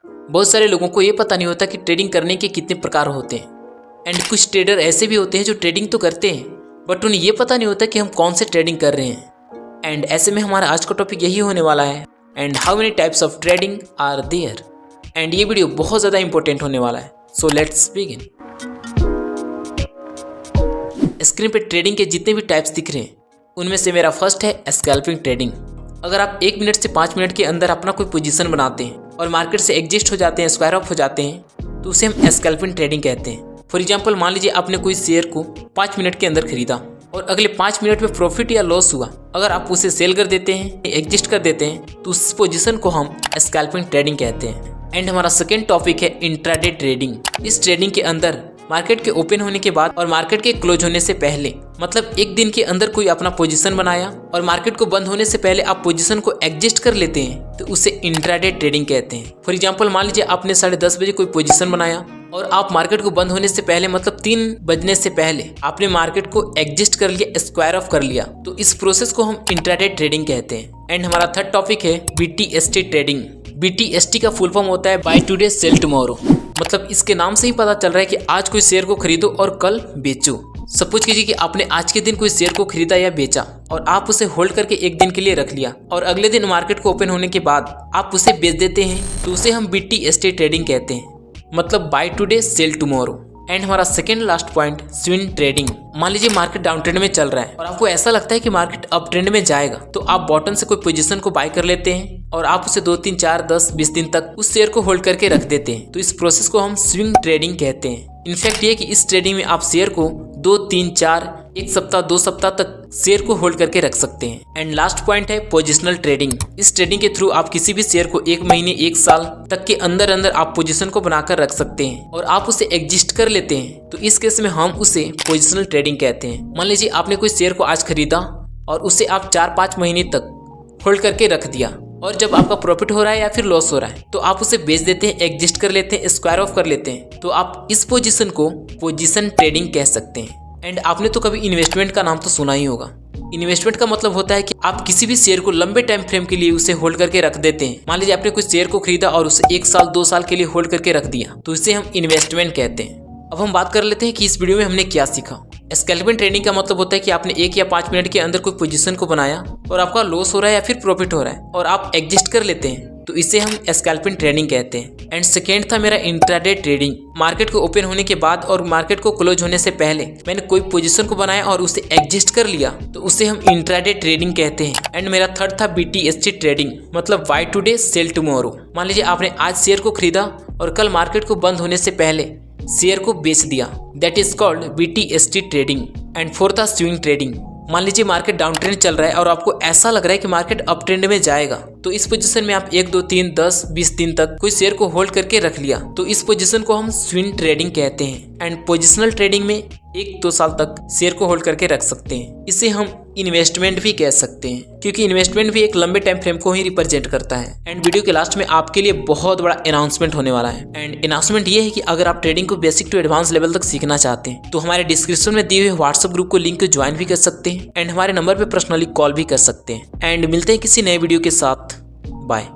बहुत सारे लोगों को ये पता नहीं होता कि ट्रेडिंग करने के कितने प्रकार होते हैं। एंड कुछ ट्रेडर ऐसे भी होते हैं जो ट्रेडिंग तो करते हैं बट उन्हें ये पता नहीं होता कि हम कौन से ट्रेडिंग कर रहे हैं। एंड ऐसे में हमारा आज का टॉपिक यही होने वाला है, and how many types of trading are there. And ये वीडियो बहुत ज़्यादा इंपॉर्टेंट होने वाला है, सो लेट्स बिगिन। स्क्रीन पे ट्रेडिंग के जितने भी टाइप्स दिख रहे हैं उनमें से मेरा फर्स्ट है स्कैल्पिंग ट्रेडिंग। अगर आप 1 मिनट से 5 मिनट के अंदर अपना कोई पोजीशन बनाते हैं और मार्केट से एग्जिस्ट हो जाते हैं, स्क्वायर ऑफ हो जाते हैं, तो उसे हम स्कैल्पिंग ट्रेडिंग कहते हैं। फॉर एग्जांपल, मान लीजिए आपने कोई शेयर को 5 मिनट के अंदर खरीदा और अगले 5 मिनट में प्रॉफिट या लॉस हुआ, अगर आप उसे सेल कर देते हैं, एग्जिस्ट कर देते हैं, तो उस पोजीशन को हम स्कैल्पिंग ट्रेडिंग कहते हैं। एंड हमारा सेकेंड टॉपिक है इंट्राडे ट्रेडिंग। इस ट्रेडिंग के अंदर मार्केट के ओपन होने के बाद और मार्केट के क्लोज होने से पहले, मतलब एक दिन के अंदर कोई अपना पोजीशन बनाया और मार्केट को बंद होने से पहले आप पोजीशन को एडजस्ट कर लेते हैं, तो उसे इंट्राडे ट्रेडिंग कहते हैं। फॉर एग्जांपल, मान लीजिए आपने 10:30 बजे कोई पोजीशन बनाया और आप मार्केट को बंद होने से पहले, मतलब 3 बजने से पहले आपने मार्केट को एडजस्ट कर लिया, स्क्वायर ऑफ कर लिया, तो इस प्रोसेस को हम इंट्राडे ट्रेडिंग कहते हैं। एंड हमारा थर्ड टॉपिक है BTST ट्रेडिंग। BTST का फुल फॉर्म होता है बाय टुडे सेल टुमारो। मतलब इसके नाम से ही पता चल रहा है कि आज कोई शेयर को खरीदो और कल बेचो। सपोज कीजिए कि आपने आज के दिन कोई शेयर को खरीदा या बेचा और आप उसे होल्ड करके एक दिन के लिए रख लिया और अगले दिन मार्केट को ओपन होने के बाद आप उसे बेच देते हैं, तो उसे हम BTST ट्रेडिंग कहते हैं, मतलब buy today sell tomorrow. And हमारा second last point swing trading. मान लीजिए मार्केट डाउन ट्रेंड में चल रहा है और आपको ऐसा लगता है कि मार्केट अप ट्रेंड में जाएगा, तो आप बॉटम से कोई पोजीशन को बाय कर लेते हैं और आप उसे 2, 3, 4, 10, 20 दिन तक उस शेयर को होल्ड करके रख देते हैं, तो इस प्रोसेस को हम स्विंग ट्रेडिंग कहते हैं। इनफैक्ट ये कि इस ट्रेडिंग में आप शेयर को 2, 3, 4, 1 सप्ताह 2 सप्ताह तक शेयर को होल्ड करके रख सकते हैं। एंड लास्ट पॉइंट है पोजिशनल ट्रेडिंग। इस ट्रेडिंग के थ्रू आप किसी भी शेयर को 1 महीने 1 साल तक के अंदर अंदर आप पोजीशन को बनाकर रख सकते हैं और आप उसे एडजस्ट कर लेते हैं, तो इस केस में हम उसे पोजिशनल ट्रेडिंग कहते हैं। मान लीजिए आपने कोई शेयर को आज खरीदा और उसे आप 4-5 महीने तक होल्ड करके रख दिया और जब आपका प्रॉफिट हो रहा है या फिर लॉस हो रहा है तो आप उसे बेच देते हैं, एडजस्ट कर लेते हैं, स्क्वायर ऑफ कर लेते हैं, तो आप इस पोजीशन को पोजीशन ट्रेडिंग कह सकते हैं। एंड आपने तो कभी इन्वेस्टमेंट का नाम तो सुना ही होगा। इन्वेस्टमेंट का मतलब होता है कि आप किसी भी शेयर को लंबे टाइम फ्रेम के लिए उसे होल्ड करके रख देते हैं। मान लीजिए आपने कुछ शेयर को खरीदा और उसे 1 साल 2 साल के लिए होल्ड करके रख दिया, तो इसे हम इन्वेस्टमेंट कहते हैं। अब हम बात कर लेते हैं कि इस वीडियो में हमने क्या सीखा। स्कैल्पिंग ट्रेडिंग का मतलब होता है कि आपने 1 या 5 मिनट के अंदर कोई पोजीशन को बनाया और आपका लॉस हो रहा है या फिर प्रॉफिट हो रहा है और आप एडजस्ट कर लेते हैं, तो इसे हम स्कैल्पिंग ट्रेडिंग कहते हैं। एंड सेकेंड था मेरा इंट्राडे ट्रेडिंग। मार्केट को ओपन होने के बाद और मार्केट को क्लोज होने से पहले मैंने कोई पोजीशन को बनाया और उसे एडजस्ट कर लिया, तो उसे हम इंट्राडे ट्रेडिंग कहते हैं। एंड मेरा थर्ड था BTST ट्रेडिंग, मतलब बाय टुडे सेल टुमारो। मान लीजिए आपने आज शेयर को खरीदा और कल मार्केट को बंद होने से पहले शेयर को बेच दिया, that is called BTST trading. And fourth था स्विंग ट्रेडिंग। मान लीजिए मार्केट डाउन ट्रेंड चल रहा है और आपको ऐसा लग रहा है कि मार्केट अप ट्रेंड में जाएगा, तो इस पोजीशन में आप 1, 2, 3, 10, 20 दिन तक कोई शेयर को होल्ड करके रख लिया, तो इस पोजीशन को हम स्विंग ट्रेडिंग कहते हैं। एंड पोजिशनल ट्रेडिंग में 1-2 साल तक शेयर को होल्ड करके रख सकते हैं। इसे हम इन्वेस्टमेंट भी कह सकते हैं, क्योंकि इन्वेस्टमेंट भी एक लंबे टाइम फ्रेम को ही रिप्रेजेंट करता है। एंड वीडियो के लास्ट में आपके लिए बहुत बड़ा अनाउंसमेंट होने वाला है। एंड अनाउंसमेंट ये है कि अगर आप ट्रेडिंग को बेसिक टू एडवांस लेवल तक सीखना चाहते हैं तो हमारे डिस्क्रिप्शन में दिए हुए व्हाट्सएप ग्रुप को लिंक ज्वाइन भी कर सकते हैं एंड हमारे नंबर पर पर्सनली कॉल भी कर सकते हैं। एंड मिलते हैं किसी नए वीडियो के साथ। बाय।